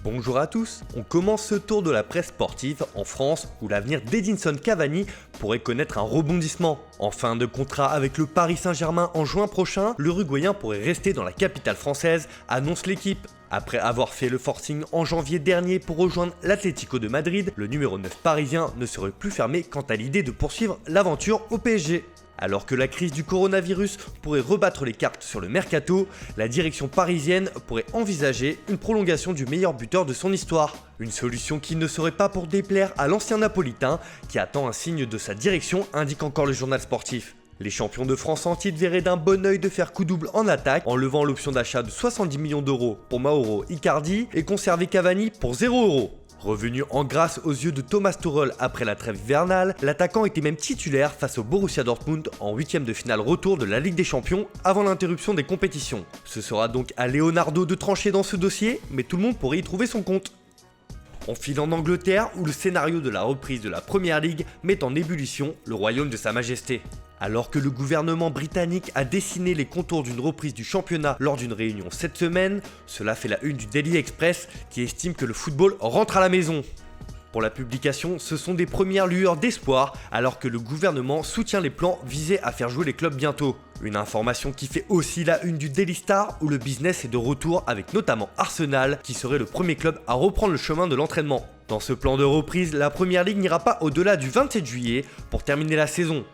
Bonjour à tous, on commence ce tour de la presse sportive en France où l'avenir d'Edinson Cavani pourrait connaître un rebondissement. En fin de contrat avec le Paris Saint-Germain en juin prochain, l'Uruguayen pourrait rester dans la capitale française, annonce l'équipe. Après avoir fait le forcing en janvier dernier pour rejoindre l'Atlético de Madrid, le numéro 9 parisien ne serait plus fermé quant à l'idée de poursuivre l'aventure au PSG. Alors que la crise du coronavirus pourrait rebattre les cartes sur le mercato, la direction parisienne pourrait envisager une prolongation du meilleur buteur de son histoire. Une solution qui ne serait pas pour déplaire à l'ancien napolitain qui attend un signe de sa direction, indique encore le journal sportif. Les champions de France en titre verraient d'un bon œil de faire coup double en attaque en levant l'option d'achat de 70 millions d'euros pour Mauro Icardi et conserver Cavani pour 0 €. Revenu en grâce aux yeux de Thomas Tuchel après la trêve hivernale, l'attaquant était même titulaire face au Borussia Dortmund en 8e de finale retour de la Ligue des Champions avant l'interruption des compétitions. Ce sera donc à Leonardo de trancher dans ce dossier, mais tout le monde pourrait y trouver son compte. On file en Angleterre où le scénario de la reprise de la Première Ligue met en ébullition le royaume de Sa Majesté. Alors que le gouvernement britannique a dessiné les contours d'une reprise du championnat lors d'une réunion cette semaine, cela fait la une du Daily Express qui estime que le football rentre à la maison. Pour la publication, ce sont des premières lueurs d'espoir alors que le gouvernement soutient les plans visés à faire jouer les clubs bientôt. Une information qui fait aussi la une du Daily Star où le business est de retour avec notamment Arsenal qui serait le premier club à reprendre le chemin de l'entraînement. Dans ce plan de reprise, la Première Ligue n'ira pas au-delà du 27 juillet pour terminer la saison.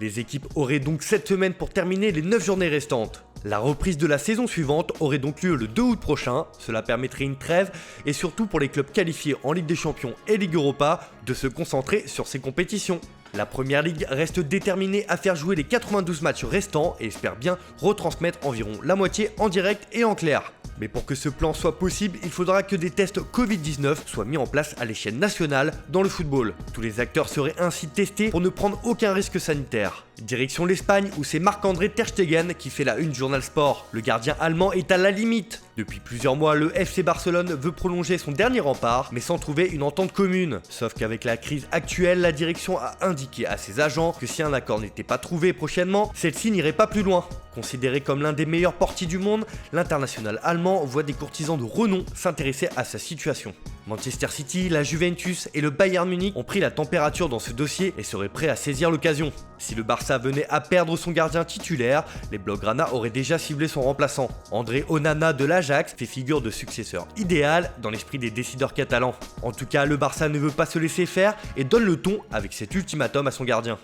Les équipes auraient donc 7 semaines pour terminer les 9 journées restantes. La reprise de la saison suivante aurait donc lieu le 2 août prochain, cela permettrait une trêve et surtout pour les clubs qualifiés en Ligue des Champions et Ligue Europa de se concentrer sur ces compétitions. La Première Ligue reste déterminée à faire jouer les 92 matchs restants et espère bien retransmettre environ la moitié en direct et en clair. Mais pour que ce plan soit possible, il faudra que des tests Covid-19 soient mis en place à l'échelle nationale dans le football. Tous les acteurs seraient ainsi testés pour ne prendre aucun risque sanitaire. Direction l'Espagne où c'est Marc-André Ter Stegen qui fait la une du Journal Sport. Le gardien allemand est à la limite. Depuis plusieurs mois, le FC Barcelone veut prolonger son dernier rempart, mais sans trouver une entente commune. Sauf qu'avec la crise actuelle, la direction a indiqué à ses agents que si un accord n'était pas trouvé prochainement, celle-ci n'irait pas plus loin. Considéré comme l'un des meilleurs portiers du monde, l'international allemand voit des courtisans de renom s'intéresser à sa situation. Manchester City, la Juventus et le Bayern Munich ont pris la température dans ce dossier et seraient prêts à saisir l'occasion. Si le Barça venait à perdre son gardien titulaire, les Blaugrana auraient déjà ciblé son remplaçant. André Onana de l'Ajax fait figure de successeur idéal dans l'esprit des décideurs catalans. En tout cas, le Barça ne veut pas se laisser faire et donne le ton avec cet ultimatum à son gardien.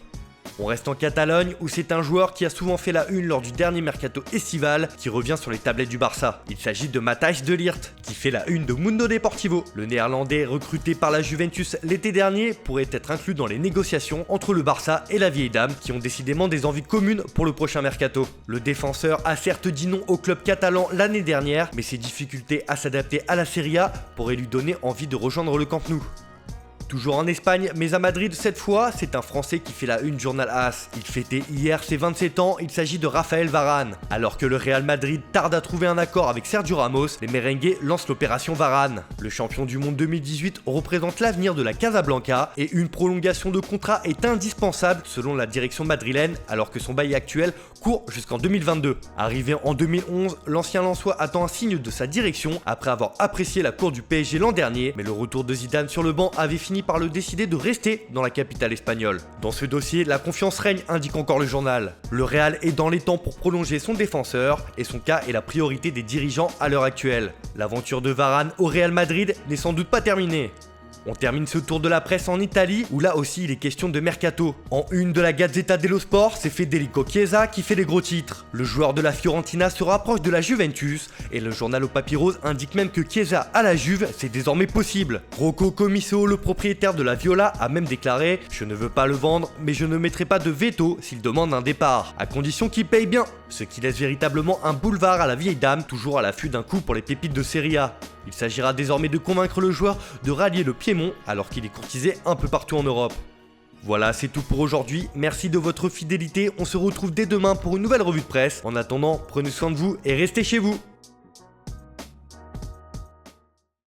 On reste en Catalogne où c'est un joueur qui a souvent fait la une lors du dernier mercato estival qui revient sur les tablettes du Barça. Il s'agit de Matthijs de Ligt qui fait la une de Mundo Deportivo. Le néerlandais recruté par la Juventus l'été dernier pourrait être inclus dans les négociations entre le Barça et la vieille dame qui ont décidément des envies communes pour le prochain mercato. Le défenseur a certes dit non au club catalan l'année dernière mais ses difficultés à s'adapter à la Serie A pourraient lui donner envie de rejoindre le Camp Nou. Toujours en Espagne, mais à Madrid cette fois, c'est un Français qui fait la une journal AS. Il fêtait hier ses 27 ans, il s'agit de Raphaël Varane. Alors que le Real Madrid tarde à trouver un accord avec Sergio Ramos, les merengues lancent l'opération Varane. Le champion du monde 2018 représente l'avenir de la Casablanca et une prolongation de contrat est indispensable selon la direction madrilène alors que son bail actuel court jusqu'en 2022. Arrivé en 2011, l'ancien Lensois attend un signe de sa direction après avoir apprécié la cour du PSG l'an dernier, mais le retour de Zidane sur le banc avait fini par le décider de rester dans la capitale espagnole. Dans ce dossier, la confiance règne, indique encore le journal. Le Real est dans les temps pour prolonger son défenseur et son cas est la priorité des dirigeants à l'heure actuelle. L'aventure de Varane au Real Madrid n'est sans doute pas terminée. On termine ce tour de la presse en Italie où là aussi il est question de mercato. En une de la Gazzetta dello Sport, c'est Federico Chiesa qui fait les gros titres. Le joueur de la Fiorentina se rapproche de la Juventus et le journal au Papyrus indique même que Chiesa à la Juve c'est désormais possible. Rocco Commisso, le propriétaire de la Viola, a même déclaré « Je ne veux pas le vendre mais je ne mettrai pas de veto s'il demande un départ, à condition qu'il paye bien ». Ce qui laisse véritablement un boulevard à la vieille dame, toujours à l'affût d'un coup pour les pépites de Serie A. Il s'agira désormais de convaincre le joueur de rallier le Piémont alors qu'il est courtisé un peu partout en Europe. Voilà, c'est tout pour aujourd'hui. Merci de votre fidélité. On se retrouve dès demain pour une nouvelle revue de presse. En attendant, prenez soin de vous et restez chez vous.